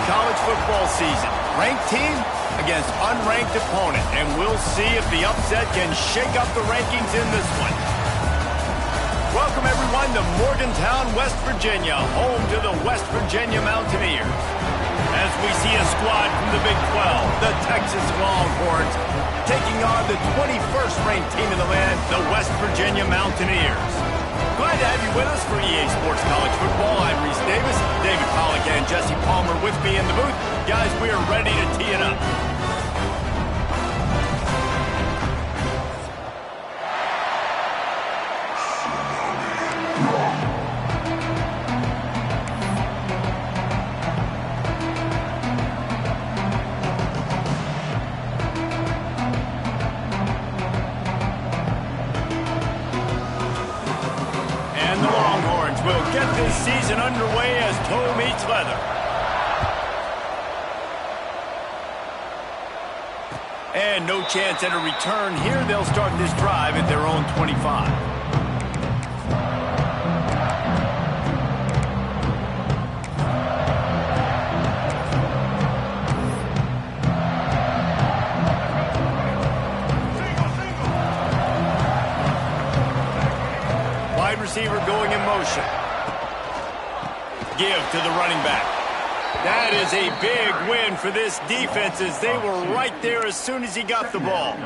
college football season. Ranked team against unranked opponent, and we'll see if the upset can shake up the rankings in this one. Welcome, everyone, to Morgantown, West Virginia, home to the West Virginia Mountaineers. As we see a squad from the Big 12, the Texas Longhorns, taking on the 21st ranked team in the land, the West Virginia Mountaineers. Glad to have you with us for EA Sports College Football. I'm Reese Davis, David Pollack and Jesse Palmer with me in the booth. Guys, we are ready to tee it up. We'll get this season underway as toe meets leather. And no chance at a return here. They'll start this drive at their own 25. Wide receiver going in motion. Give to the running back. That is a big win for this defense as they were right there as soon as he got the ball.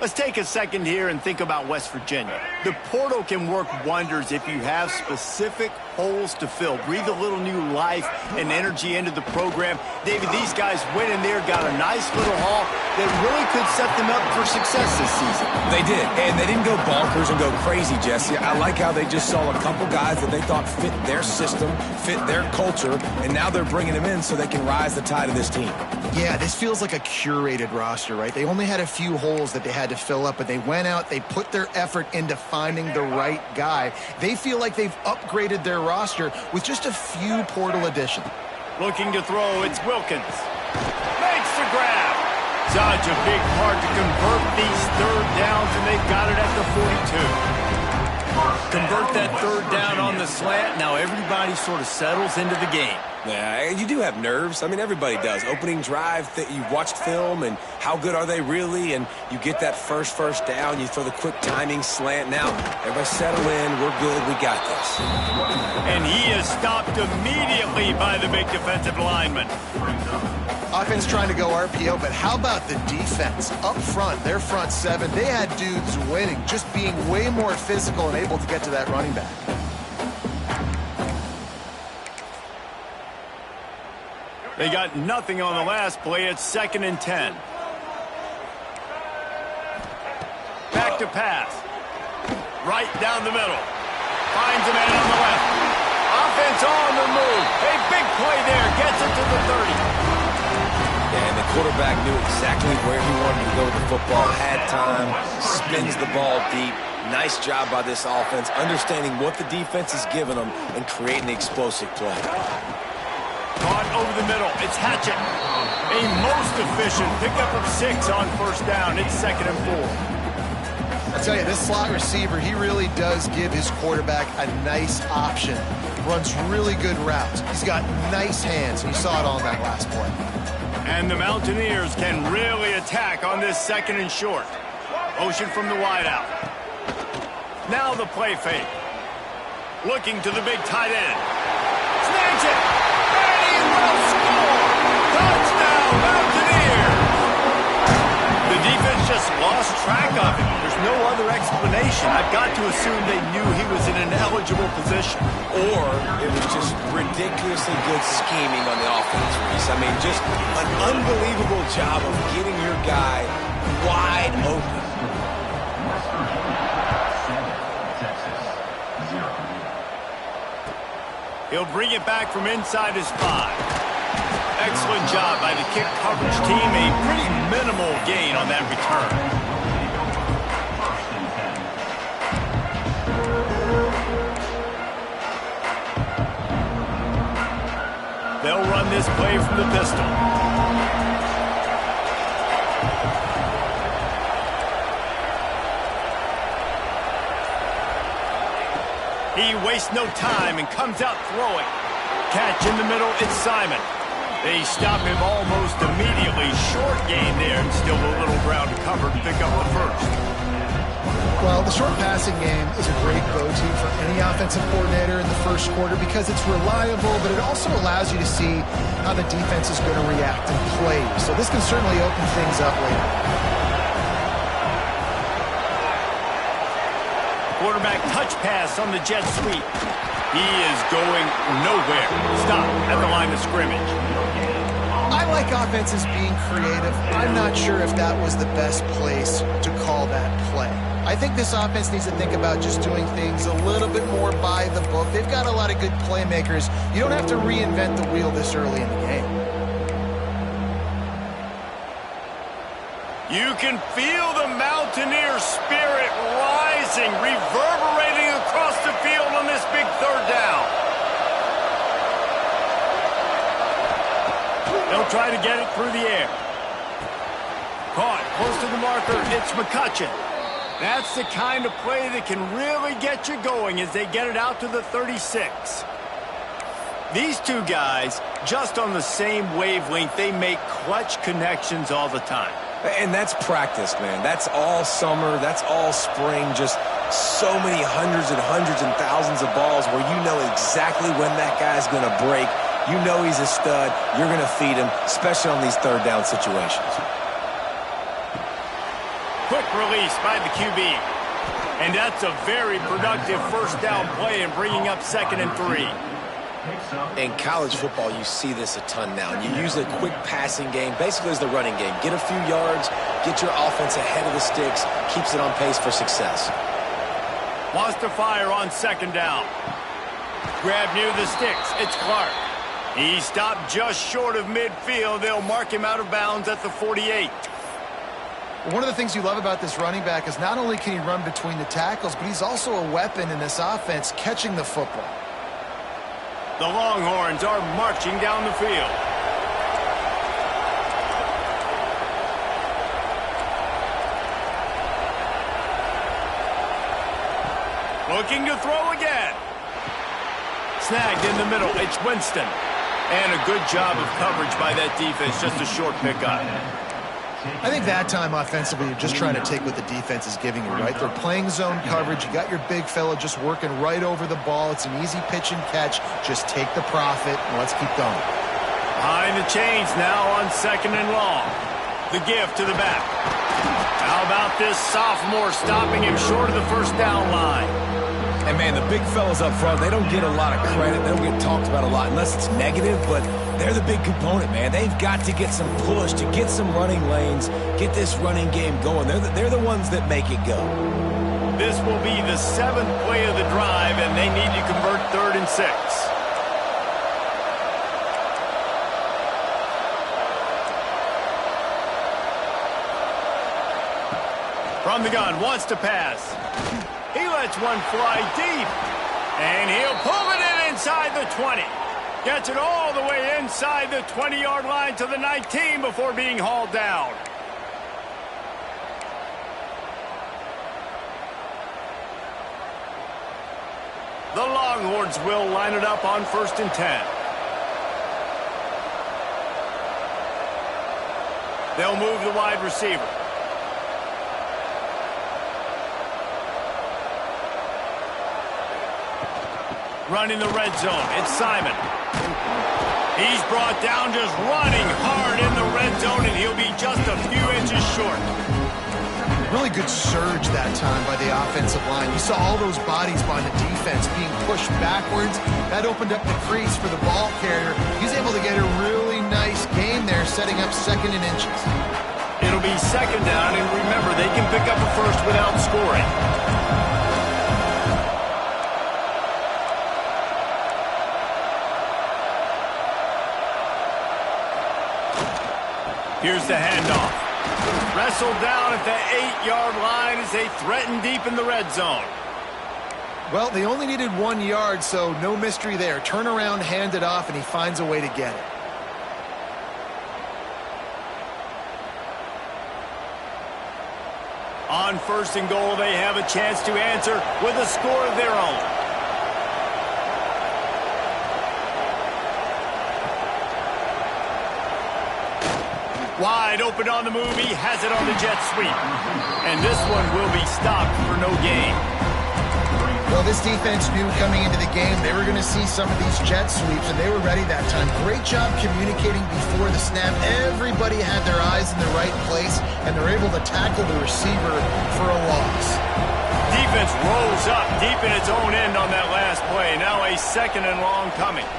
Let's take a second here and think about West Virginia. The portal can work wonders if you have specific holes to fill. Breathe a little new life and energy into the program. David, these guys went in there, got a nice little haul that really could set them up for success this season. They did, and they didn't go bonkers and go crazy, Jesse. I like how they just saw a couple guys that they thought fit their system, fit their culture, and now they're bringing them in so they can rise the tide of this team. Yeah, this feels like a curated roster, right? They only had a few holes that they had to fill up, but they went out, they put their effort into finding the right guy. They feel like they've upgraded their roster with just a few portal additions. Looking to throw, it's Wilkins. Makes the grab. Such a big part to convert these third downs, and they've got it at the 42. Convert that third down on the slant. Now everybody sort of settles into the game. Yeah, you do have nerves. I mean, everybody does. Opening drive, you've watched film, and how good are they really? And you get that first down, you throw the quick timing slant. Now, everybody settle in. We're good. We got this. And he is stopped immediately by the big defensive lineman. Offense trying to go RPO, but how about the defense? Up front, their front seven, they had dudes winning, just being way more physical and able to get to that running back. They got nothing on the last play. It's 2nd and 10. Back to pass. Right down the middle. Finds a man on the left. Offense on the move. A big play there. Gets it to the 30. And the quarterback knew exactly where he wanted to go with the football. Had time. Spins the ball deep. Nice job by this offense, understanding what the defense is giving them and creating the explosive play. Caught over the middle. It's Hatchett. A most efficient pickup of 6 on first down. It's 2nd and 4. I'll tell you, this slot receiver, he really does give his quarterback a nice option. Runs really good routes. He's got nice hands. You saw it on that last play. And the Mountaineers can really attack on this 2nd and short. Motion from the wideout. Now the play fake. Looking to the big tight end. Snags it. Will score! Touchdown, Mountaineers! The defense just lost track of him. There's no other explanation. I've got to assume they knew he was in an ineligible position. Or it was just ridiculously good scheming on the offense, Reese. I mean, just an unbelievable job of getting your guy wide open. He'll bring it back from inside his 5. Excellent job by the kick coverage team. A pretty minimal gain on that return. They'll run this play from the pistol. He wastes no time and comes out throwing. Catch in the middle, it's Simon. They stop him almost immediately. Short gain there, and still a little ground to cover to pick up the first. Well, the short passing game is a great go-to for any offensive coordinator in the first quarter because it's reliable, but it also allows you to see how the defense is going to react and play. So this can certainly open things up later. Quarterback touch pass on the jet sweep. He is going nowhere. Stop at the line of scrimmage. I like offenses being creative. I'm not sure if that was the best place to call that play. I think this offense needs to think about just doing things a little bit more by the book. They've got a lot of good playmakers. You don't have to reinvent the wheel this early in the game. You can feel the Mountaineer spirit rising, reverberating across the field on this big third down. They'll try to get it through the air. Caught close to the marker. It's McCutcheon. That's the kind of play that can really get you going as they get it out to the 36. These two guys, just on the same wavelength, they make clutch connections all the time. And that's practice, man. That's all summer. That's all spring. Just so many hundreds and thousands of balls where you know exactly when that guy's going to break. You know he's a stud. You're going to feed him, especially on these third down situations. Quick release by the QB. And that's a very productive first down play and bringing up 2nd and 3. In college football, you see this a ton now. You use a quick passing game, basically as the running game. Get a few yards, get your offense ahead of the sticks, keeps it on pace for success. Wants to fire on 2nd down. Grab near the sticks. It's Clark. He stopped just short of midfield. They'll mark him out of bounds at the 48. One of the things you love about this running back is not only can he run between the tackles, but he's also a weapon in this offense catching the football. The Longhorns are marching down the field. Looking to throw again. Snagged in the middle. It's Winston. And a good job of coverage by that defense. Just a short pickup. I think that time offensively, you're just trying to take what the defense is giving you, right? They're playing zone coverage. You got your big fella just working right over the ball. It's an easy pitch and catch. Just take the profit and let's keep going. Behind the chains now on 2nd and long. The give to the back. How about this sophomore stopping him short of the first down line? And, man, the big fellas up front, they don't get a lot of credit. They don't get talked about a lot unless it's negative, but they're the big component, man. They've got to get some push, to get some running lanes, get this running game going. They're the ones that make it go. This will be the 7th play of the drive, and they need to convert 3rd and 6. From the gun, wants to pass. He lets one fly deep, and he'll pull it in inside the 20. Gets it all the way inside the 20-yard line to the 19 before being hauled down. The Longhorns will line it up on 1st and 10. They'll move the wide receiver. Running the red zone. It's Simon. He's brought down just running hard in the red zone, and he'll be just a few inches short. Really good surge that time by the offensive line. You saw all those bodies behind the defense being pushed backwards. That opened up the crease for the ball carrier. He's able to get a really nice gain there, setting up 2nd and inches. It'll be 2nd down, and remember, they can pick up a first without scoring. Here's the handoff. Wrestled down at the 8-yard line as they threaten deep in the red zone. Well, they only needed 1 yard, so no mystery there. Turn around, hand it off, and he finds a way to get it. On 1st and goal, they have a chance to answer with a score of their own. Wide open on the move. He has it on the jet sweep. And this one will be stopped for no gain. Well, this defense knew coming into the game they were going to see some of these jet sweeps, and they were ready that time. Great job communicating before the snap. Everybody had their eyes in the right place, and they're able to tackle the receiver for a loss. Defense rolls up deep in its own end on that last play. Now a 2nd and long coming.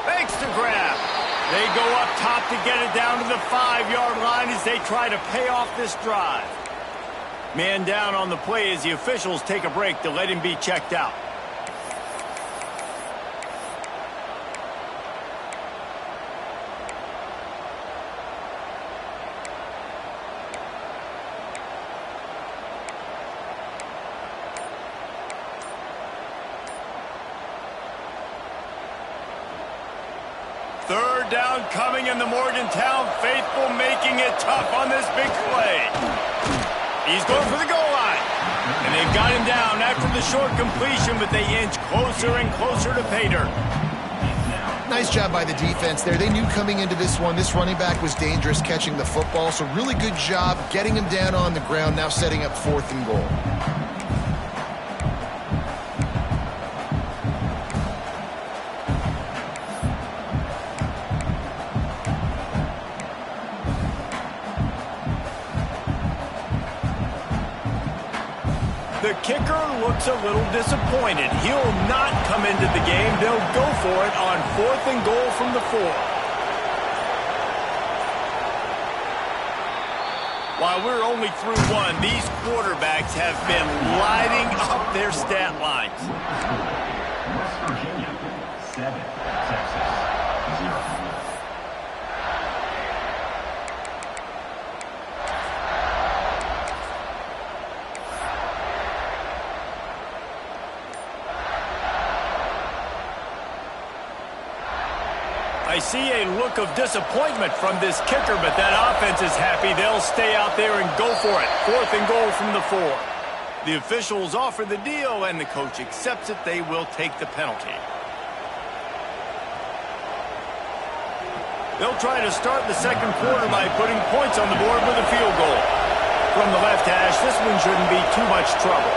Fakes to grab. They go up top to get it down to the 5-yard line as they try to pay off this drive. Man down on the play as the officials take a break to let him be checked out. Third down coming, and the Morgantown faithful making it tough on this big play. He's going for the goal line. And they've got him down after the short completion, but they inch closer and closer to pay dirt. Nice job by the defense there. They knew coming into this one, this running back was dangerous catching the football, so really good job getting him down on the ground, now setting up 4th and goal. The kicker looks a little disappointed. He'll not come into the game. They'll go for it on 4th and goal from the 4. While we're only through one, these quarterbacks have been lighting up their stat lines. West Virginia, 7, Texas, 0. I see a look of disappointment from this kicker, but that offense is happy. They'll stay out there and go for it. 4th and goal from the 4. The officials offer the deal, and the coach accepts it. They will take the penalty. They'll try to start the 2nd quarter by putting points on the board with a field goal. From the left hash, this one shouldn't be too much trouble.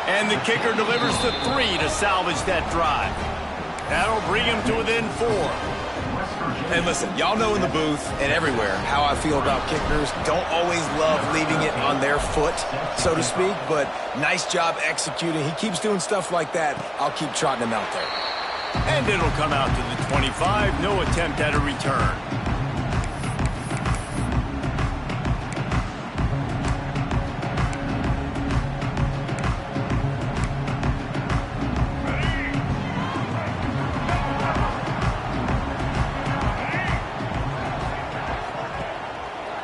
And the kicker delivers the 3 to salvage that drive. That'll bring him to within 4. And listen, y'all know in the booth and everywhere how I feel about kickers. Don't always love leaving it on their foot, so to speak, but nice job executing. He keeps doing stuff like that. I'll keep trotting him out there. And it'll come out to the 25. No attempt at a return.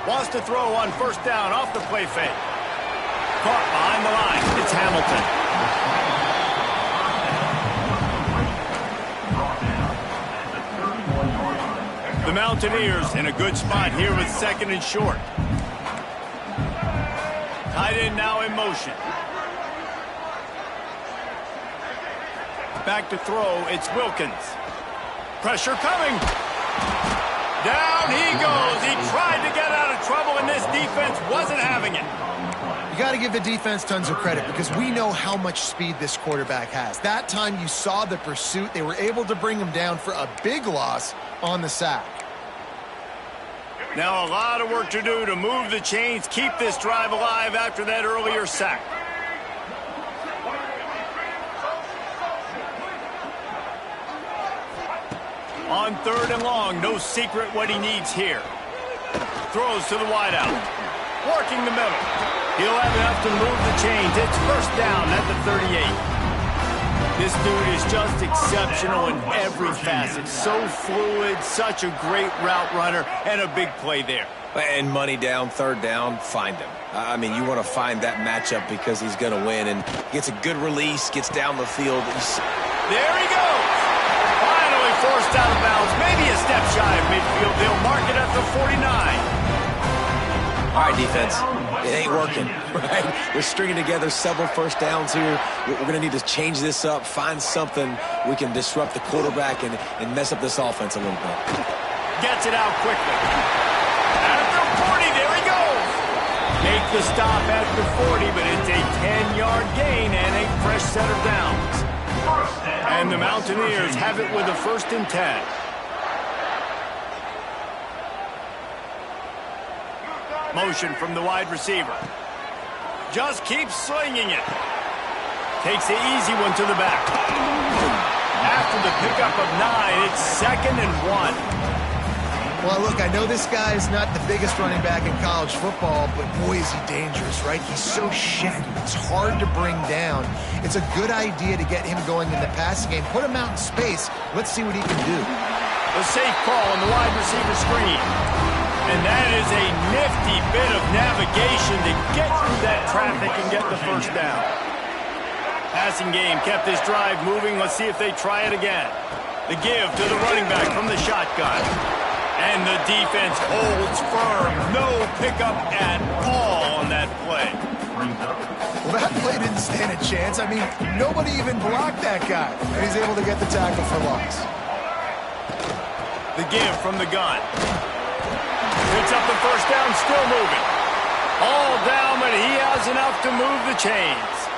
Wants to throw on 1st down off the play fake. Caught behind the line. It's Hamilton. The Mountaineers in a good spot here with 2nd and short. Tight end now in motion. Back to throw. It's Wilkins. Pressure coming. Down he goes. He tried to get out of trouble, and this defense wasn't having it. You got to give the defense tons of credit because we know how much speed this quarterback has. That time you saw the pursuit. They were able to bring him down for a big loss on the sack. Now a lot of work to do to move the chains, keep this drive alive after that earlier sack. On 3rd and long, no secret what he needs here. Throws to the wideout. Working the middle. He'll have enough to move the chains. It's 1st down at the 38. This dude is just exceptional in every facet. So fluid, such a great route runner, and a big play there. And money down, 3rd down, find him. I mean, you want to find that matchup because he's going to win and gets a good release, gets down the field. There he goes. Finally forced out of bounds, maybe a step shy of midfield. They'll mark it at the 49. All right, defense. It ain't working, right? They're stringing together several first downs here. We're going to need to change this up, find something we can disrupt the quarterback and mess up this offense a little bit. Gets it out quickly. After 40, there he goes. Make the stop after 40, but it's a 10-yard gain and a fresh set of downs. And the Mountaineers have it with a 1st and 10. Motion from the wide receiver. Just keeps slinging it. Takes the easy one to the back. After the pickup of 9, it's 2nd and 1. Well, look, I know this guy is not the biggest running back in college football, but boy, is he dangerous, right? He's so shaggy. He's hard to bring down. It's a good idea to get him going in the passing game. Put him out in space. Let's see what he can do. A safe call on the wide receiver screen. And that is a nifty bit of navigation to get through that traffic and get the 1st down. Passing game kept this drive moving. Let's see if they try it again. The give to the running back from the shotgun. And the defense holds firm. No pickup at all on that play. Well, that play didn't stand a chance. I mean, nobody even blocked that guy. And he's able to get the tackle for loss. The give from the gun. Picks up the 1st down, still moving. All down, but he has enough to move the chains.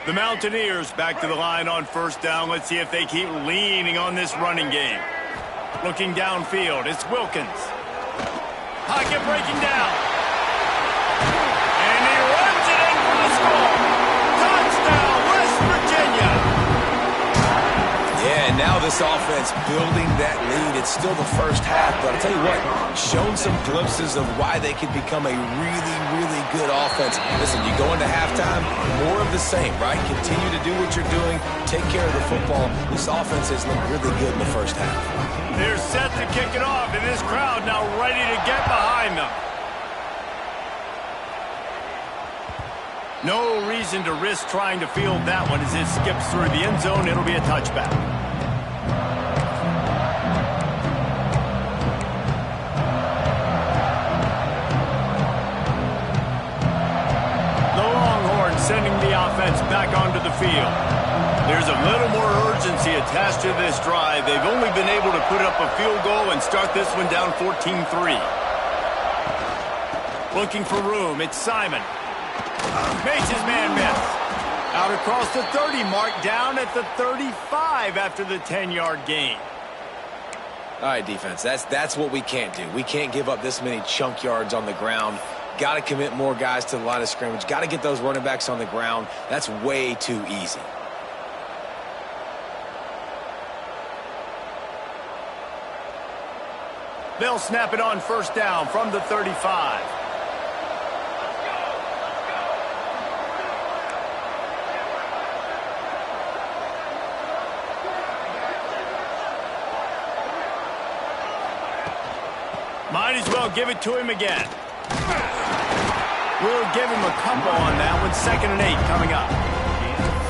The Mountaineers back to the line on 1st down. Let's see if they keep leaning on this running game. Looking downfield, it's Wilkins. Pocket breaking down. And he runs it in for the score. Touchdown, West Virginia. Yeah, now this offense building that lead. It's still the 1st half, but I'll tell you what, shown some glimpses of why they could become a really, really good offense. Listen, you go into halftime, more of the same, right? Continue to do what you're doing, take care of the football. This offense has looked really good in the 1st half. They're set to kick it off, and this crowd now ready to get behind them. No reason to risk trying to field that one as it skips through the end zone. It'll be a touchback. The Longhorns sending the offense back onto the field. There's a little more urgency attached to this drive. They've only been able to put up a field goal and start this one down 14-3. Looking for room, it's Simon. Makes his man miss. Out across the 30 mark, down at the 35 after the 10-yard gain. All right, defense, that's what we can't do. We can't give up this many chunk yards on the ground. Got to commit more guys to the line of scrimmage. Got to get those running backs on the ground. That's way too easy. They'll snap it on 1st down from the 35. Might as well give it to him again. We'll give him a couple on that one. 2nd and 8 coming up.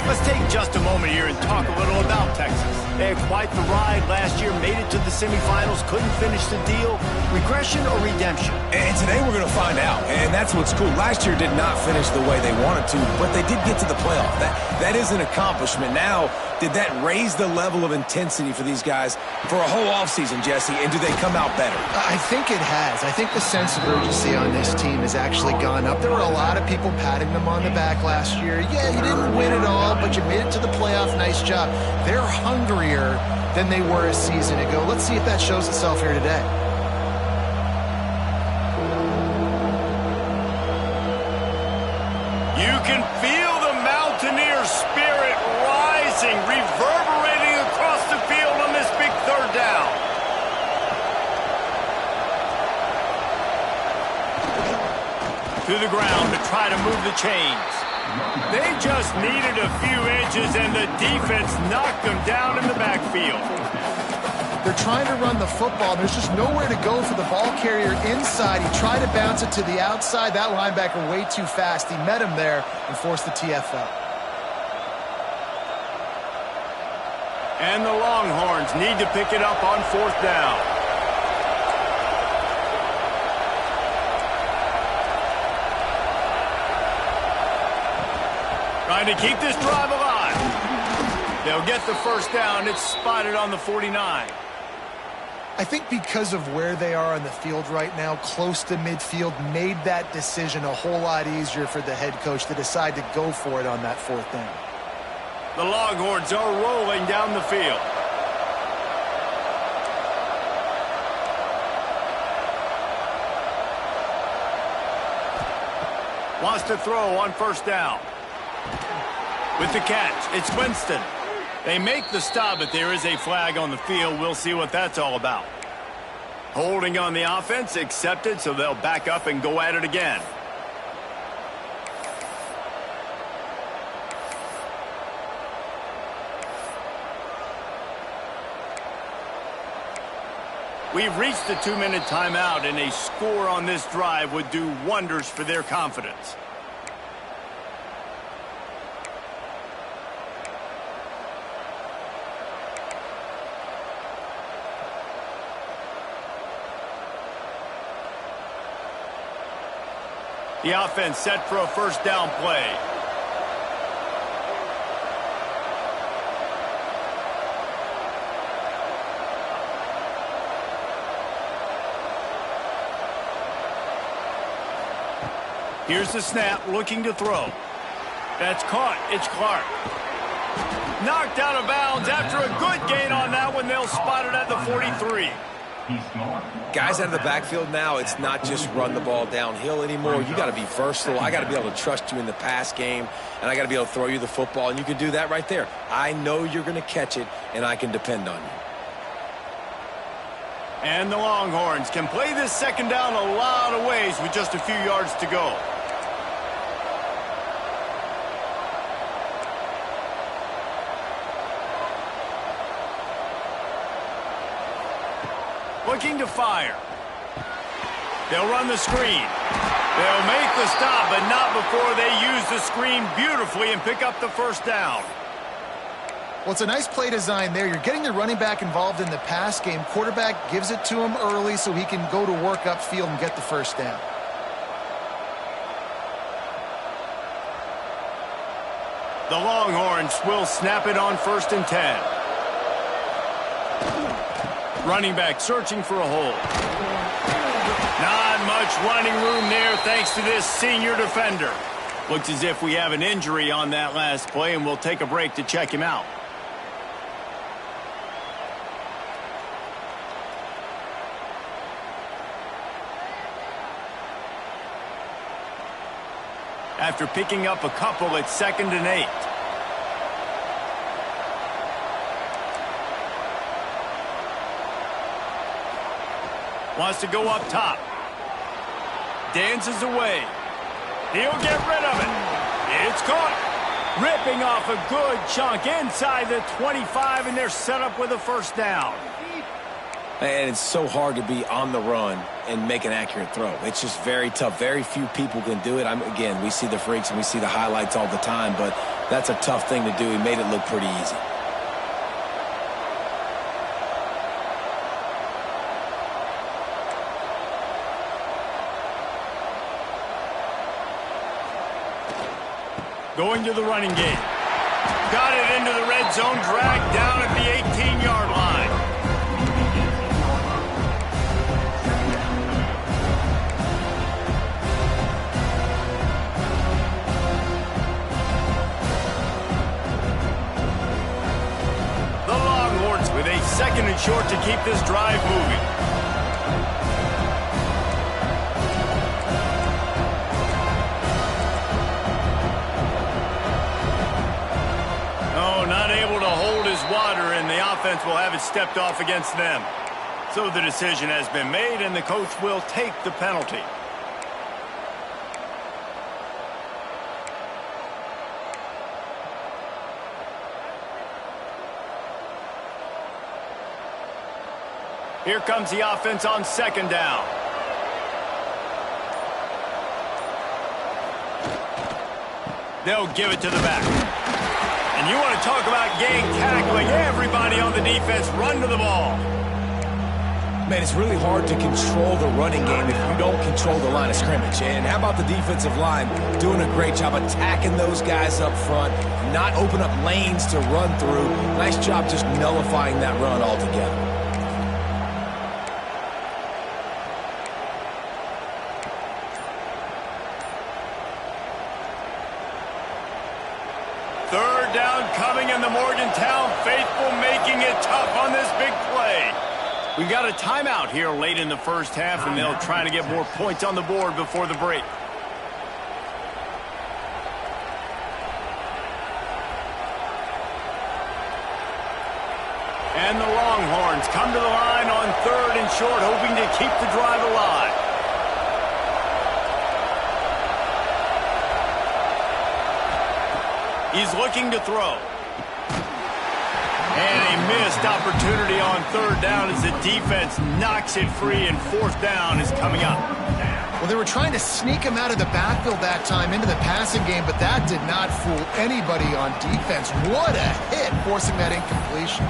Let's take just a moment here and talk a little about Texas. They had quite the ride last year, made it to the semifinals, couldn't finish the deal. Regression or redemption? And today we're going to find out, and that's what's cool. Last year did not finish the way they wanted to, but they did get to the playoff. That is an accomplishment. Now, did that raise the level of intensity for these guys for a whole offseason, Jesse, and do they come out better? I think it has. I think the sense of urgency on this team has actually gone up. There were a lot of people patting them on the back last year. Yeah, you didn't win it all, but you made it to the playoff. Nice job. They're hungrier than they were a season ago. Let's see if that shows itself here today. You can feel the Mountaineer spirit rising, reverberating across the field on this big 3rd down. To the ground to try to move the chains. They just needed a few inches, and the defense knocked them down in the backfield. They're trying to run the football. There's just nowhere to go for the ball carrier inside. He tried to bounce it to the outside. That linebacker way too fast. He met him there and forced the TFL. And the Longhorns need to pick it up on 4th down. Trying to keep this drive alive. They'll get the first down. It's spotted on the 49. I think because of where they are on the field right now, close to midfield, made that decision a whole lot easier for the head coach to decide to go for it on that 4th down. The Longhorns are rolling down the field. Wants to throw on 1st down. With the catch, it's Winston. They make the stop, but there is a flag on the field. We'll see what that's all about. Holding on the offense, accepted, so they'll back up and go at it again. We've reached the 2-minute timeout, and a score on this drive would do wonders for their confidence. The offense set for a 1st down play. Here's the snap, looking to throw. That's caught. It's Clark. Knocked out of bounds after a good gain on that one. They'll spot it at the 43. Guys out of the backfield now, it's not just run the ball downhill anymore. You got to be versatile. I got to be able to trust you in the pass game, and I got to be able to throw you the football, and you can do that right there. I know you're going to catch it, and I can depend on you. And the Longhorns can play this 2nd down a lot of ways with just a few yards to go. Looking to fire. They'll run the screen. They'll make the stop, but not before they use the screen beautifully and pick up the 1st down. Well, it's a nice play design there. You're getting the running back involved in the pass game. Quarterback gives it to him early so he can go to work upfield and get the 1st down. The Longhorns will snap it on 1st and 10. Running back searching for a hole. Not much running room there thanks to this senior defender. Looks as if we have an injury on that last play, and we'll take a break to check him out. After picking up a couple, it's 2nd and 8. Wants to go up top. Dances away. He'll get rid of it. It's caught. Ripping off a good chunk inside the 25, and they're set up with a 1st down. And it's so hard to be on the run and make an accurate throw. It's just very tough. Very few people can do it. Again, we see the freaks and we see the highlights all the time, but that's a tough thing to do. He made it look pretty easy. Going to the running game. Got it into the red zone, dragged down at the 18-yard line. The Longhorns with a 2nd and short to keep this drive moving. Not able to hold his water, and the offense will have it stepped off against them. So the decision has been made, and the coach will take the penalty. Here comes the offense on second down. They'll give it to the back. And you want to talk about gang tackling. Everybody on the defense run to the ball. Man, it's really hard to control the running game if you don't control the line of scrimmage. And how about the defensive line doing a great job attacking those guys up front, not open up lanes to run through. Nice job just nullifying that run altogether. Third down coming, and the Morgantown faithful making it tough on this big play. We got a timeout here late in the first half, and they'll try to get more points on the board before the break. And the Longhorns come to the line on third and short, hoping to keep the drive alive. He's looking to throw. And a missed opportunity on third down as the defense knocks it free, and fourth down is coming up. Well, they were trying to sneak him out of the backfield that time into the passing game, but that did not fool anybody on defense. What a hit, forcing that incompletion.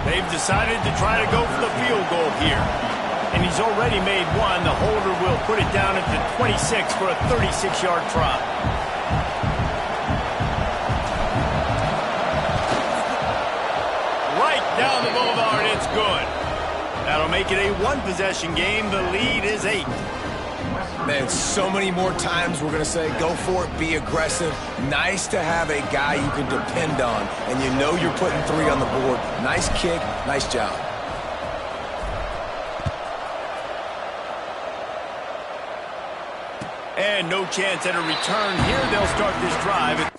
They've decided to try to go for the field goal here. And he's already made one. The holder will put it down at the 26 for a 36-yard try. Right down the boulevard, it's good. That'll make it a one-possession game. The lead is 8. Man, so many more times we're going to say, go for it, be aggressive. Nice to have a guy you can depend on, and you know you're putting 3 on the board. Nice kick, nice job. And no chance at a return here. They'll start this drive.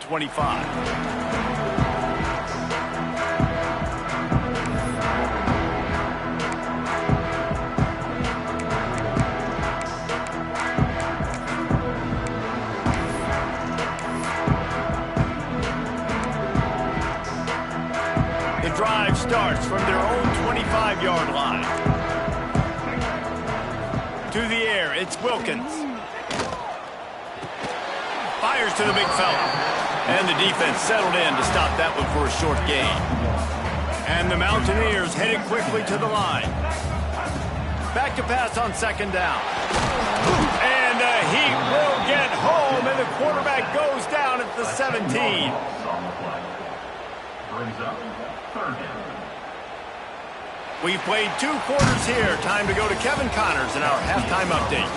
.25. The drive starts from their own 25-yard line. To the air, it's Wilkins. Fires to the big fella. And the defense settled in to stop that one for a short gain. And the Mountaineers headed quickly to the line. Back to pass on second down. And the Heat will get home, and the quarterback goes down at the 17. We've played 2 quarters here. Time to go to Kevin Connors in our halftime update.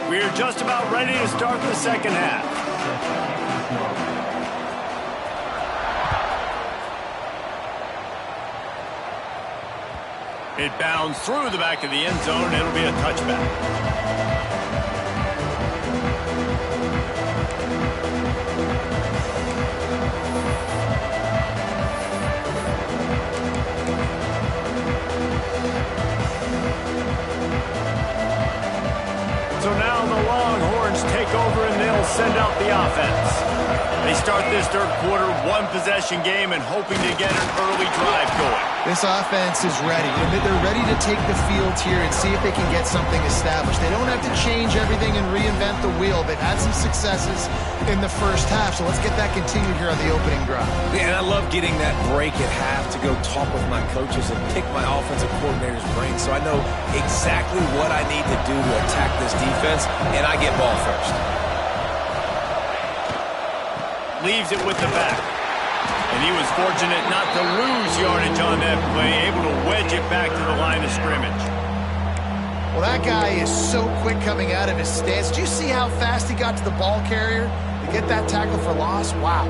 We're just about ready to start the second half. It bounds through the back of the end zone. It'll be a touchback. So now the Longhorns take over, and they'll send out the offense. They start this third quarter one-possession game and hoping to get an early drive going. This offense is ready. They're ready to take the field here and see if they can get something established. They don't have to change everything and reinvent the wheel. They've had some successes in the first half, so let's get that continued here on the opening drive. Yeah, and I love getting that break at half to go talk with my coaches and pick my offensive coordinator's brain so I know exactly what I need to do to attack this defense, and I get ball first. Leaves it with the back. And he was fortunate not to lose yardage on that play, able to wedge it back to the line of scrimmage. Well, that guy is so quick coming out of his stance. Do you see how fast he got to the ball carrier to get that tackle for loss? Wow.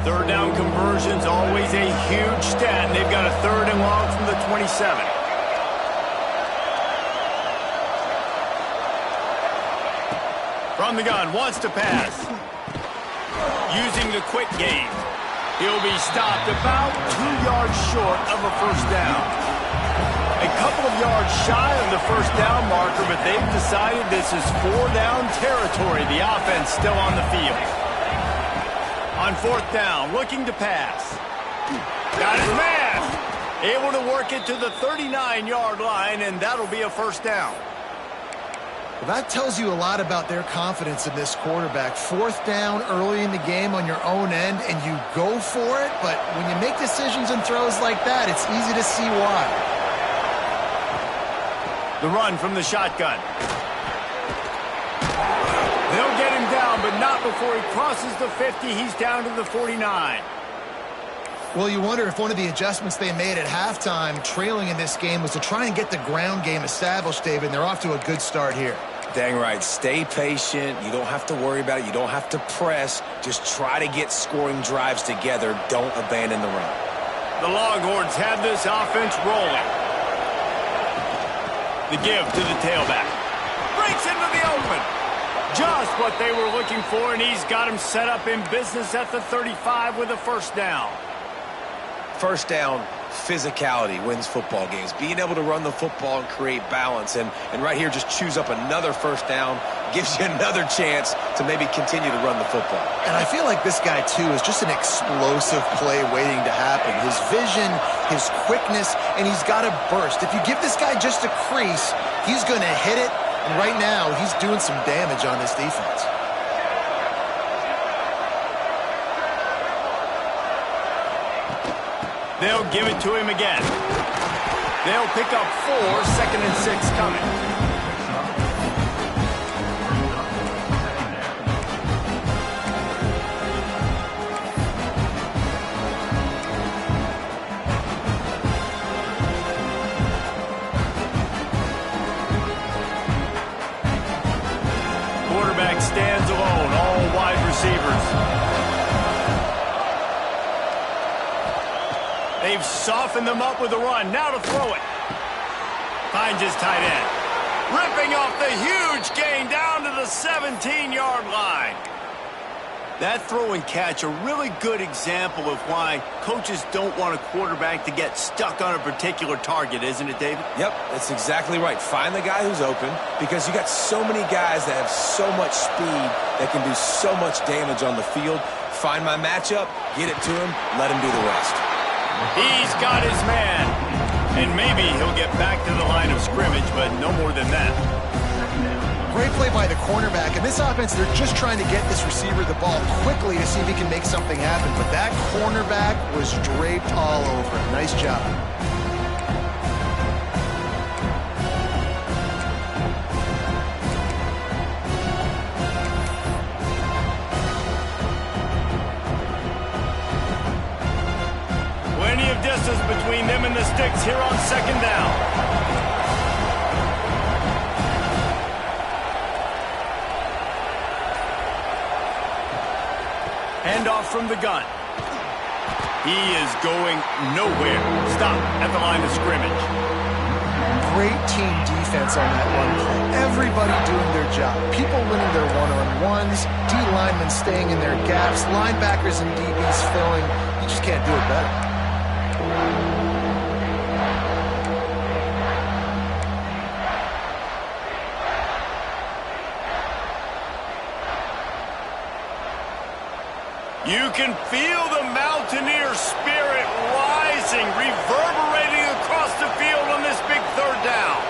Third down conversion's always a huge stat, and they've got a 3rd and long from the 27. From the gun, wants to pass. Using the quick game. He'll be stopped about 2 yards short of a first down. A couple of yards shy of the first down marker, but they've decided this is 4-down territory. The offense still on the field. On 4th down, looking to pass. Got his man. Able to work it to the 39-yard line, and that'll be a first down. Well, that tells you a lot about their confidence in this quarterback. 4th down early in the game on your own end, and you go for it, but when you make decisions and throws like that, it's easy to see why. The run from the shotgun. They'll get him down, but not before he crosses the 50. He's down to the 49. Well, you wonder if one of the adjustments they made at halftime, trailing in this game, was to try and get the ground game established, David, and they're off to a good start here. Dang right. Stay patient. You don't have to worry about it. You don't have to press. Just try to get scoring drives together. Don't abandon the run. The Longhorns have this offense rolling. The give to the tailback. Breaks into the open. Just what they were looking for, and he's got him set up in business at the 35 with a first down. First down, physicality wins football games. Being able to run the football and create balance. And right here, just choose up another first down. Gives you another chance to maybe continue to run the football. And I feel like this guy, too, is just an explosive play waiting to happen. His vision, his quickness, and he's got a burst. If you give this guy just a crease, he's going to hit it. And right now, he's doing some damage on this defense. They'll give it to him again. They'll pick up 4, 2nd and 6 coming. Quarterback stands alone, all wide receivers. They've softened them up with a run. Now to throw it. Finds his tight end. Ripping off the huge gain down to the 17-yard line. That throw and catch, a really good example of why coaches don't want a quarterback to get stuck on a particular target, isn't it, David? Yep, that's exactly right. Find the guy who's open, because you got so many guys that have so much speed that can do so much damage on the field. Find my matchup, get it to him, let him do the rest. He's got his man. And maybe he'll get back to the line of scrimmage, but no more than that. Great play by the cornerback. In this offense, they're just trying to get this receiver the ball quickly to see if he can make something happen. But that cornerback was draped all over it. Nice job. Plenty of distance between them and the sticks here on 2nd down. Handoff from the gun. He is going nowhere. Stop at the line of scrimmage. Great team defense on that run play. Everybody doing their job. People winning their one-on-ones, D linemen staying in their gaps, linebackers and DBs filling. You just can't do it better. You can feel the Mountaineer spirit rising, reverberating across the field on this big third down.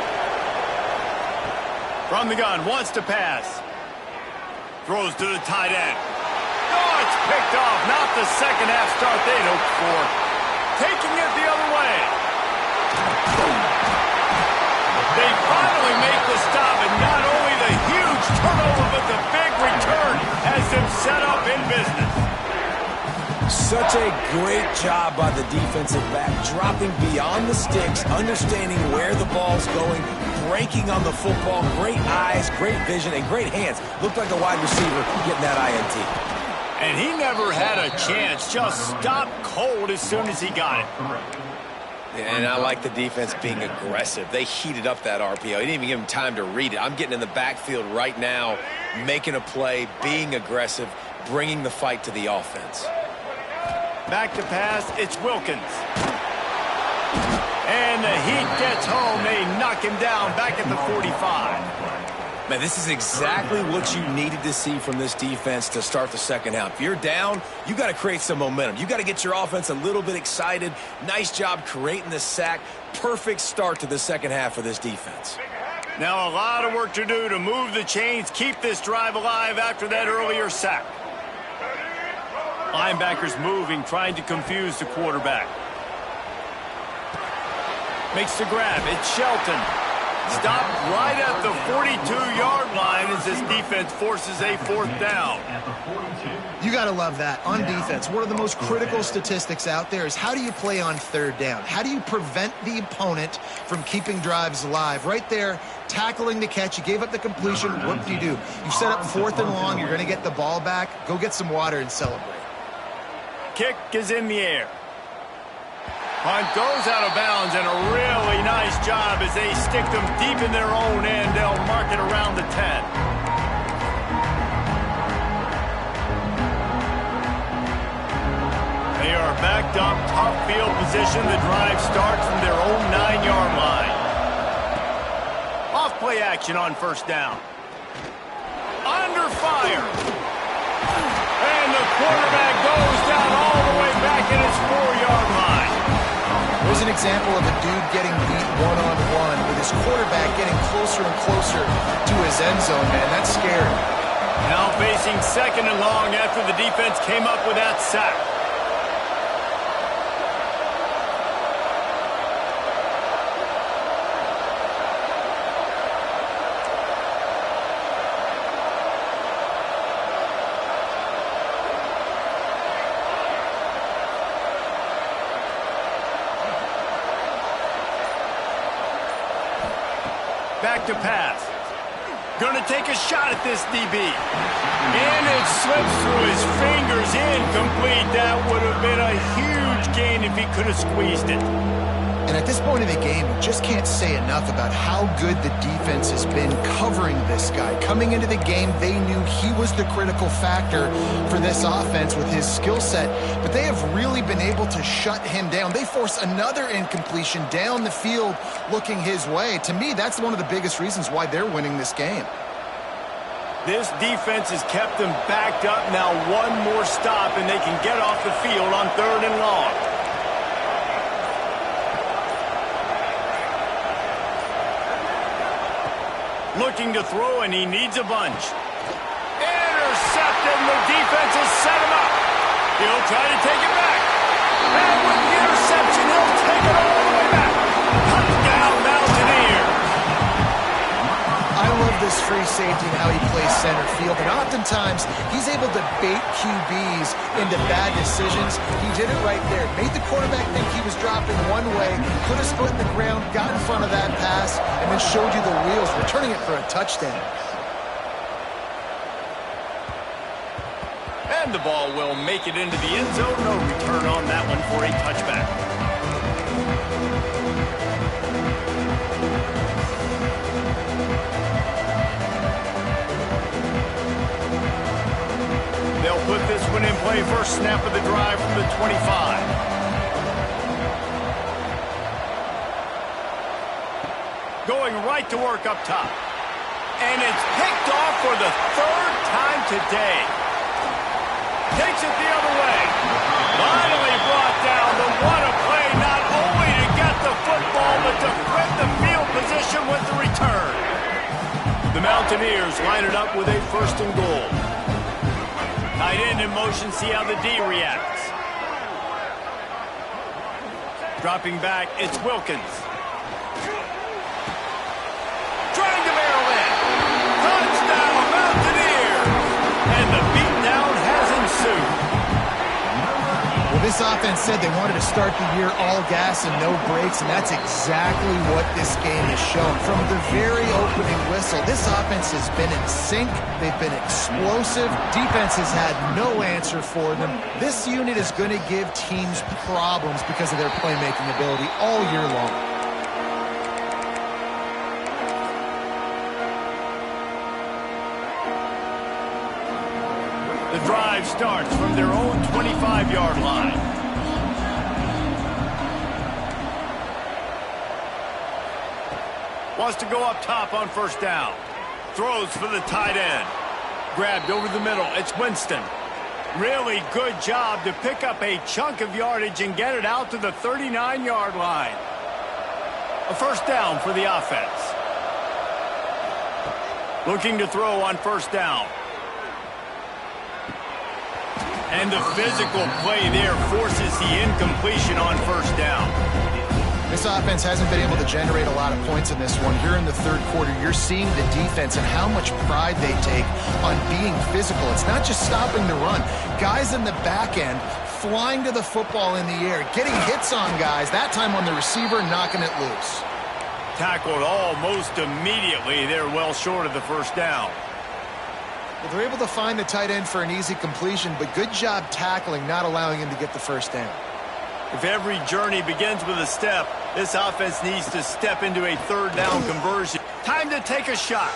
From the gun, wants to pass. Throws to the tight end. Oh, it's picked off. Not the second half start they'd hoped for. Taking it the other way. They finally make the stop, and not only the huge turnover, but the big return has them set up in business. Such a great job by the defensive back, dropping beyond the sticks, understanding where the ball's going, breaking on the football, great eyes, great vision, and great hands. Looked like a wide receiver getting that INT. And he never had a chance, just stopped cold as soon as he got it. And I like the defense being aggressive. They heated up that RPO. He didn't even give him time to read it. I'm getting in the backfield right now, making a play, being aggressive, bringing the fight to the offense. Back to pass, it's Wilkins. And the heat gets home. They knock him down back at the 45. Man, this is exactly what you needed to see from this defense to start the second half. If you're down, you got to create some momentum. You got to get your offense a little bit excited. Nice job creating the sack. Perfect start to the second half for this defense. Now a lot of work to do to move the chains, keep this drive alive after that earlier sack. Linebackers moving, trying to confuse the quarterback. Makes the grab. It's Shelton. Stopped right at the 42-yard line as this defense forces a fourth down. You got to love that. On defense, one of the most critical statistics out there is how do you play on third down? How do you prevent the opponent from keeping drives alive? Right there, tackling the catch. You gave up the completion. What do? You set up fourth and long. You're going to get the ball back. Go get some water and celebrate. Kick is in the air. Punt goes out of bounds, and a really nice job as they stick them deep in their own end. They'll mark it around the 10. They are backed up, top field position. The drive starts from their own 9-yard line. Off play action on first down. Under fire. And the quarterback goes down all the way back at his 4-yard line. There's an example of a dude getting beat one-on-one with his quarterback getting closer and closer to his end zone, man. That's scary. Now facing second and long after the defense came up with that sack. Back to pass. Gonna take a shot at this DB. And it slips through his fingers. Incomplete. That would have been a huge gain if he could have squeezed it. And at this point in the game, you just can't say enough about how good the defense has been covering this guy. Coming into the game, they knew he was the critical factor for this offense with his skill set, but they have really been able to shut him down. They force another incompletion down the field looking his way. To me, that's one of the biggest reasons why they're winning this game. This defense has kept them backed up. Now one more stop, and they can get off the field on third and long. Looking to throw, and he needs a bunch. Intercepted, and the defense has set him up. He'll try to take it back. And with the interception, he'll take it all the way back. Touchdown, Mountaineer. I love this free safety and how he plays center field, and oftentimes he's able to bait QBs into bad decisions. He did it right there. Made the quarterback think he was dropping one way, put his foot in the ground, got in front of that pass, and then showed you the wheels, returning it for a touchdown. And the ball will make it into the end zone. No return on that one for a touchback. They'll put this one in play. First snap of the drive from the 25. Going right to work up top. And it's picked off for the third time today. Takes it the other way. Finally brought down. The what a play, not only to get the football, but to flip the field position with the return. The Mountaineers line it up with a 1st and goal. Tight end in motion, see how the D reacts. Dropping back, it's Wilkins. Trying to barrel in. Touchdown, Mountaineers! And the beatdown has ensued. Well, this offense said they wanted to start the year all gas and no brakes, and that's exactly what this game has shown. From the very opening whistle, this offense has been in sync. They've been explosive. Defense has had no answer for them. This unit is going to give teams problems because of their playmaking ability all year long. The drive starts from their own 25-yard line. Wants to go up top on 1st down. Throws for the tight end. Grabbed over the middle. It's Winston. Really good job to pick up a chunk of yardage and get it out to the 39-yard line. A 1st down for the offense. Looking to throw on 1st down. And the physical play there forces the incompletion on 1st down. This offense hasn't been able to generate a lot of points in this one. Here in the 3rd quarter, you're seeing the defense and how much pride they take on being physical. It's not just stopping the run. Guys in the back end flying to the football in the air, getting hits on guys, that time on the receiver, knocking it loose. Tackled almost immediately. They're well short of the 1st down. Well, they're able to find the tight end for an easy completion, but good job tackling, not allowing him to get the 1st down. If every journey begins with a step, this offense needs to step into a 3rd down conversion. Time to take a shot.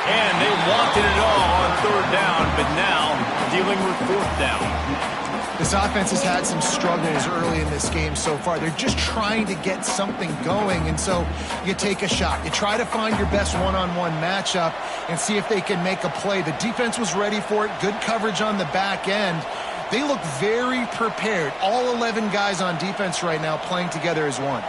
And they wanted it all on 3rd down, but now dealing with 4th down. This offense has had some struggles early in this game so far. They're just trying to get something going, and so you take a shot. You try to find your best one-on-one matchup and see if they can make a play. The defense was ready for it. Good coverage on the back end. They look very prepared. All 11 guys on defense right now playing together as one.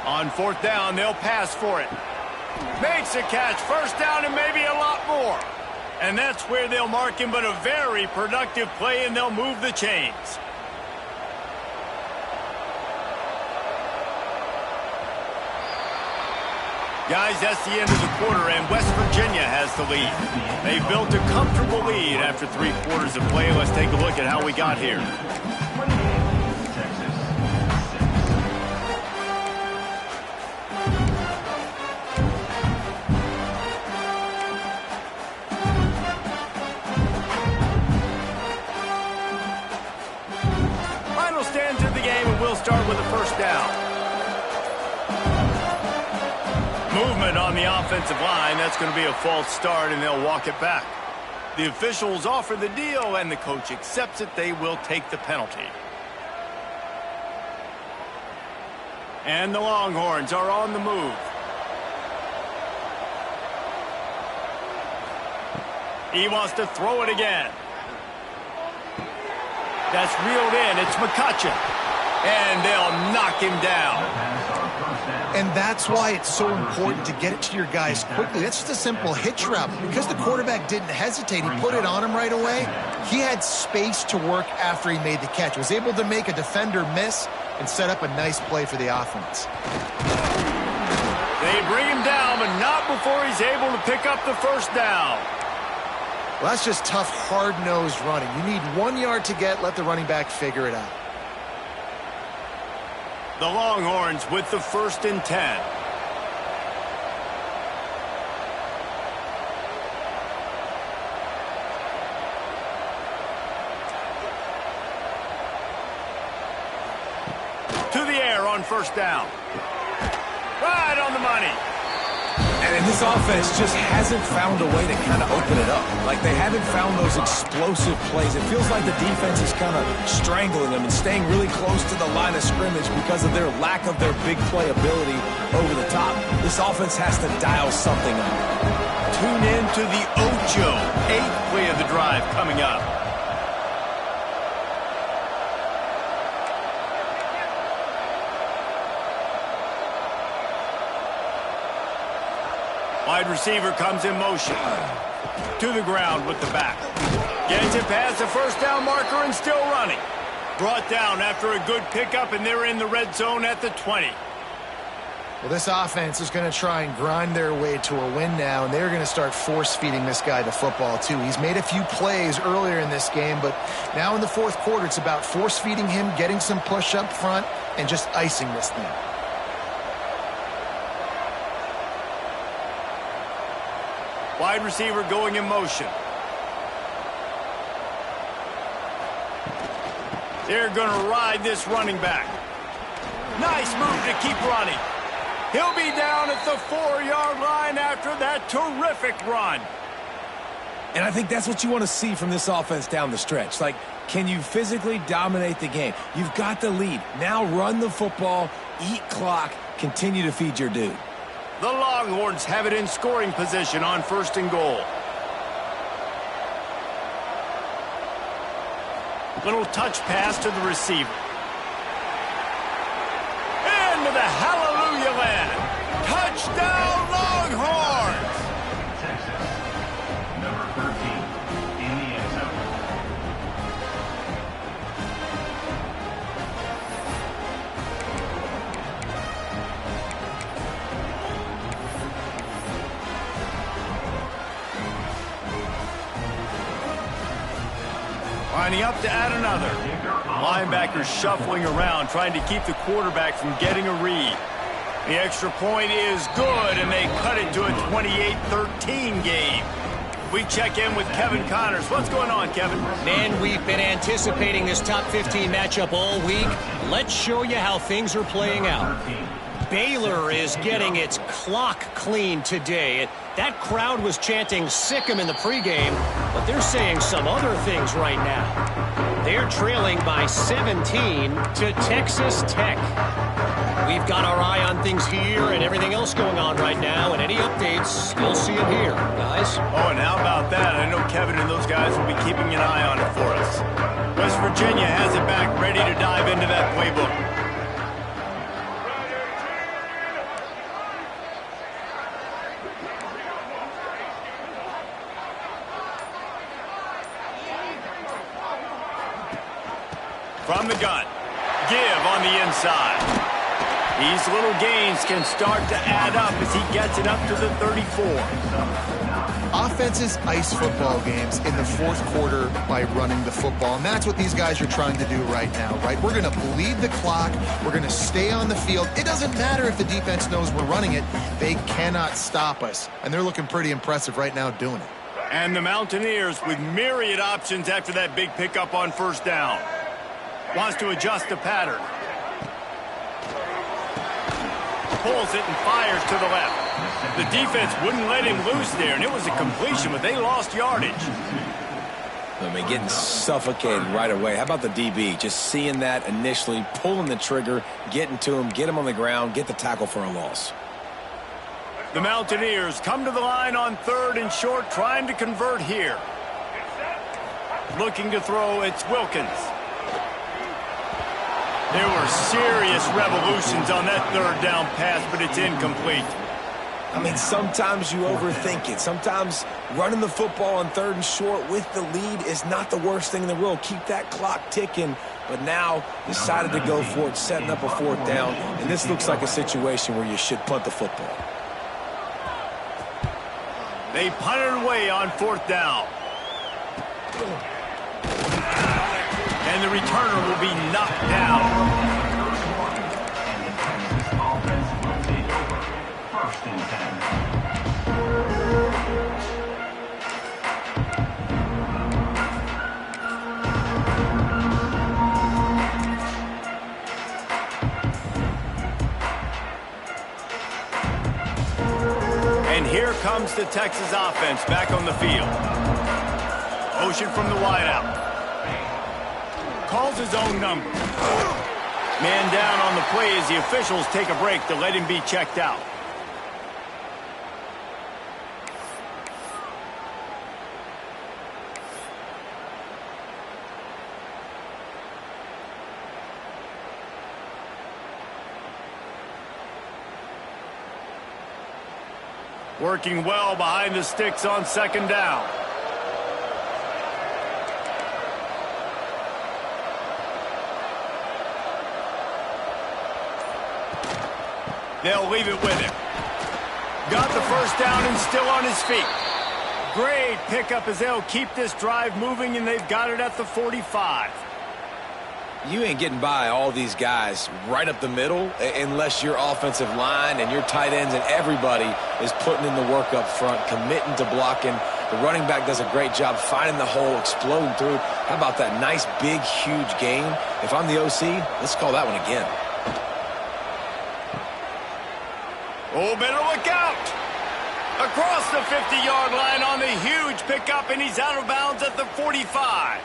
On 4th down, they'll pass for it. Makes a catch. 1st down and maybe a lot more. And that's where they'll mark him, but a very productive play, and they'll move the chains. Guys, that's the end of the quarter, and West Virginia has the lead. They built a comfortable lead after 3 quarters of play. Let's take a look at how we got here. Final stands of the game, and we'll start with a 1st down. Movement on the offensive line. That's going to be a false start, and they'll walk it back. The officials offer the deal, and the coach accepts it. They will take the penalty. And the Longhorns are on the move. He wants to throw it again. That's reeled in. It's McCutcheon. And they'll knock him down. And that's why it's so important to get it to your guys quickly. That's just a simple hitch route. Because the quarterback didn't hesitate, he put it on him right away. He had space to work after he made the catch. Was able to make a defender miss and set up a nice play for the offense. They bring him down, but not before he's able to pick up the 1st down. Well, that's just tough, hard-nosed running. You need 1 yard to get, let the running back figure it out. The Longhorns with the 1st and 10. To the air on 1st down. Right on the money. And this offense just hasn't found a way to kind of open it up. Like, they haven't found those explosive plays. It feels like the defense is kind of strangling them and staying really close to the line of scrimmage because of their lack of their big play ability over the top. This offense has to dial something up. Tune in to the Ocho. 8th play of the drive coming up. Wide receiver comes in motion. To the ground with the back. Gets it past the first down marker and still running. Brought down after a good pickup, and they're in the red zone at the 20. Well, this offense is going to try and grind their way to a win now, and they're going to start force-feeding this guy the football, too. He's made a few plays earlier in this game, but now in the fourth quarter, it's about force-feeding him, getting some push up front, and just icing this thing. Wide receiver going in motion. They're going to ride this running back. Nice move to keep running. He'll be down at the 4-yard line after that terrific run. And I think that's what you want to see from this offense down the stretch. Like, can you physically dominate the game? You've got the lead. Now run the football, eat clock, continue to feed your dude. The Longhorns have it in scoring position on 1st and goal. Little touch pass to the receiver. Into the hallelujah land. Touchdown Longhorns! Texas, number 13, in the end zone. Lining up to add another. Linebackers shuffling around, trying to keep the quarterback from getting a read. The extra point is good, and they cut it to a 28-13 game. We check in with Kevin Connors. What's going on, Kevin? Man, we've been anticipating this top 15 matchup all week. Let's show you how things are playing out. Baylor is getting its clock cleaned today. That crowd was chanting "sick 'em" in the pregame, but they're saying some other things right now. They're trailing by 17 to Texas Tech. We've got our eye on things here and everything else going on right now, and any updates, you'll see them here, guys. Oh, and how about that? I know Kevin and those guys will be keeping an eye on it for us. West Virginia has it back, ready to dive into that playbook. From the gun. Give on the inside. These little gains can start to add up as he gets it up to the 34. Offenses ice football games in the fourth quarter by running the football, and that's what these guys are trying to do right now, right? We're going to bleed the clock. We're going to stay on the field. It doesn't matter if the defense knows we're running it. They cannot stop us, and they're looking pretty impressive right now doing it. And the Mountaineers with myriad options after that big pickup on 1st down. Wants to adjust the pattern. Pulls it and fires to the left. The defense wouldn't let him loose there, and it was a completion, but they lost yardage. I mean, getting suffocated right away. How about the DB? Just seeing that initially, pulling the trigger, getting to him, get him on the ground, get the tackle for a loss. The Mountaineers come to the line on 3rd and short, trying to convert here. Looking to throw, it's Wilkins. There were serious revolutions on that 3rd down pass, but it's incomplete. I mean, sometimes you overthink it. Sometimes running the football on 3rd and short with the lead is not the worst thing in the world. Keep that clock ticking. But now decided to go for it, setting up a 4th down. And this looks like a situation where you should punt the football. They punted away on 4th down. And the returner will be knocked down. First and 10. And comes the Texas offense back on the field. Motion from the wideout. Calls his own number. Man down on the play as the officials take a break to let him be checked out. Working well behind the sticks on second down. They'll leave it with him. Got the first down and still on his feet. Great pickup as they'll keep this drive moving, and they've got it at the 45. You ain't getting by all these guys right up the middle unless your offensive line and your tight ends and everybody is putting in the work up front, committing to blocking. The running back does a great job finding the hole, exploding through. How about that nice, big, huge gain? If I'm the OC, let's call that one again. Oh, better look out. Across the 50-yard line on the huge pickup, and he's out of bounds at the 45.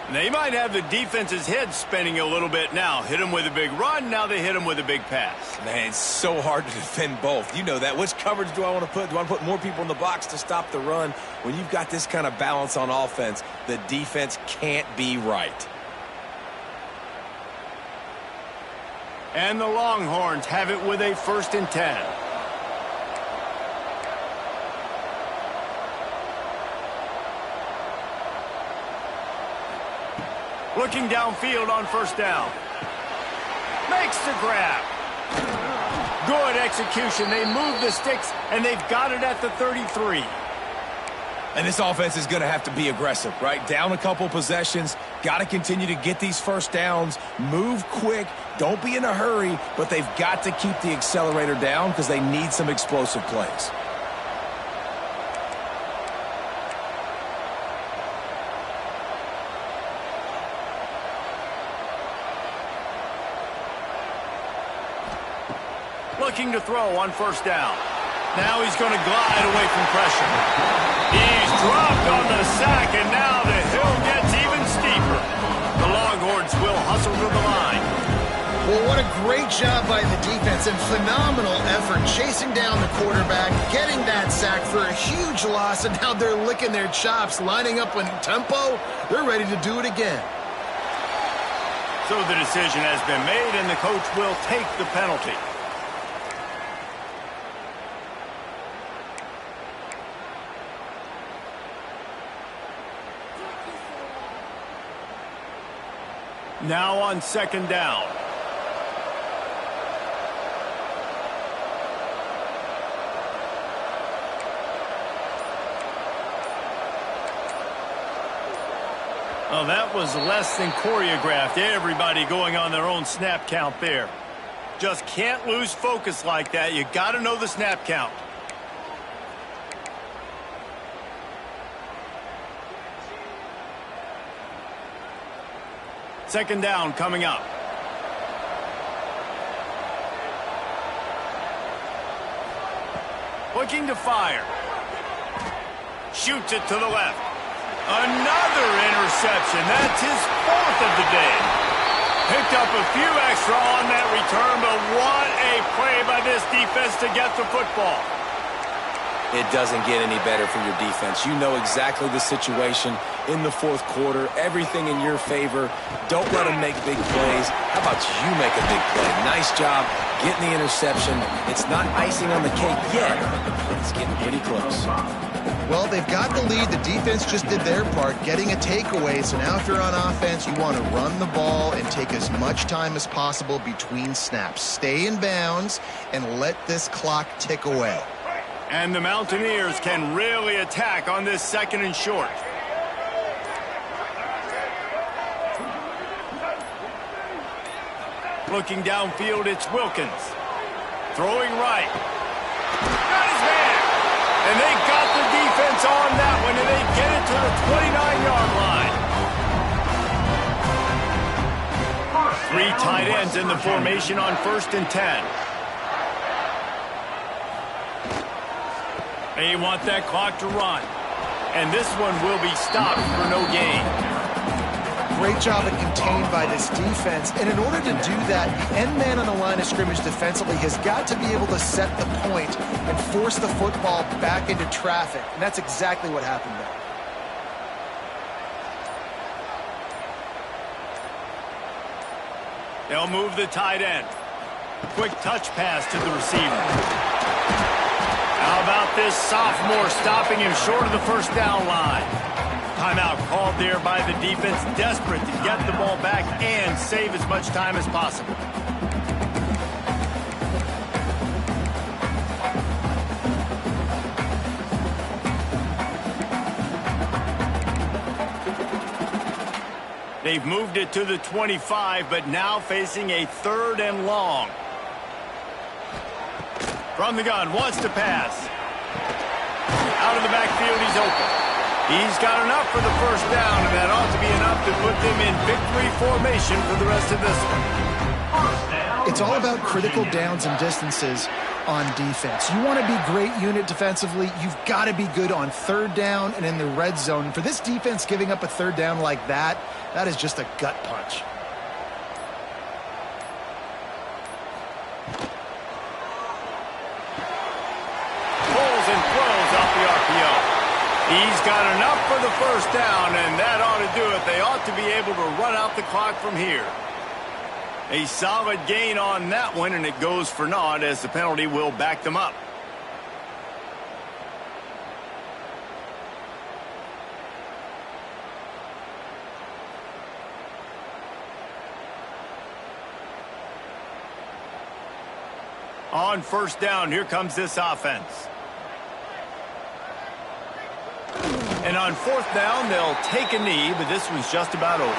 They might have the defense's head spinning a little bit now. Hit him with a big run, now they hit him with a big pass. Man, it's so hard to defend both. You know that. Which coverage do I want to put? Do I want to put more people in the box to stop the run? When you've got this kind of balance on offense, the defense can't be right. And the Longhorns have it with a 1st and 10. Looking downfield on first down. Makes the grab. Good execution. They move the sticks, and they've got it at the 33. And this offense is going to have to be aggressive, right? Down a couple possessions. Got to continue to get these first downs. Move quick. Don't be in a hurry, but they've got to keep the accelerator down because they need some explosive plays. Looking to throw on first down. Now he's going to glide away from pressure. He's dropped on the sack, and now the hill gets even steeper. The Longhorns will hustle to the line. Well, what a great job by the defense and phenomenal effort chasing down the quarterback, getting that sack for a huge loss, and now they're licking their chops, lining up in tempo. They're ready to do it again. So the decision has been made, and the coach will take the penalty. Now on second down. Oh, that was less than choreographed. Everybody going on their own snap count there. Just can't lose focus like that. You got to know the snap count. Second down coming up. Looking to fire. Shoots it to the left. Another interception. That's his 4th of the day. Picked up a few extra on that return, but what a play by this defense to get the football. It doesn't get any better for your defense. You know exactly the situation in the 4th quarter. Everything in your favor. Don't let them make big plays. How about you make a big play? Nice job getting the interception. It's not icing on the cake yet, but it's getting pretty close. Well, they've got the lead. The defense just did their part, getting a takeaway. So now if you're on offense, you want to run the ball and take as much time as possible between snaps. Stay in bounds and let this clock tick away. And the Mountaineers can really attack on this 2nd and short. Looking downfield, it's Wilkins. Throwing right. Got his man. And they got the defense on that one, and they get it to the 29-yard line. 3 tight ends in the formation on 1st and 10. They want that clock to run. And this one will be stopped for no gain. Great job at contained by this defense. And in order to do that, the end man on the line of scrimmage defensively has got to be able to set the point and force the football back into traffic. And that's exactly what happened there. They'll move the tight end. Quick touch pass to the receiver. How about this sophomore stopping him short of the first down line? Timeout called there by the defense, desperate to get the ball back and save as much time as possible. They've moved it to the 25, but now facing a 3rd and long. From the gun, wants to pass. Out of the backfield, he's open. He's got enough for the first down, and that ought to be enough to put them in victory formation for the rest of this one. It's all about critical downs and distances on defense. You want to be great unit defensively, you've got to be good on 3rd down and in the red zone. For this defense giving up a 3rd down like that, that is just a gut punch. Pulls and throws off the RPO. He's got enough for the first down, and that ought to do it. They ought to be able to run out the clock from here. A solid gain on that one, and it goes for naught as the penalty will back them up. On first down, here comes this offense. And on 4th down, they'll take a knee, but this one's just about over.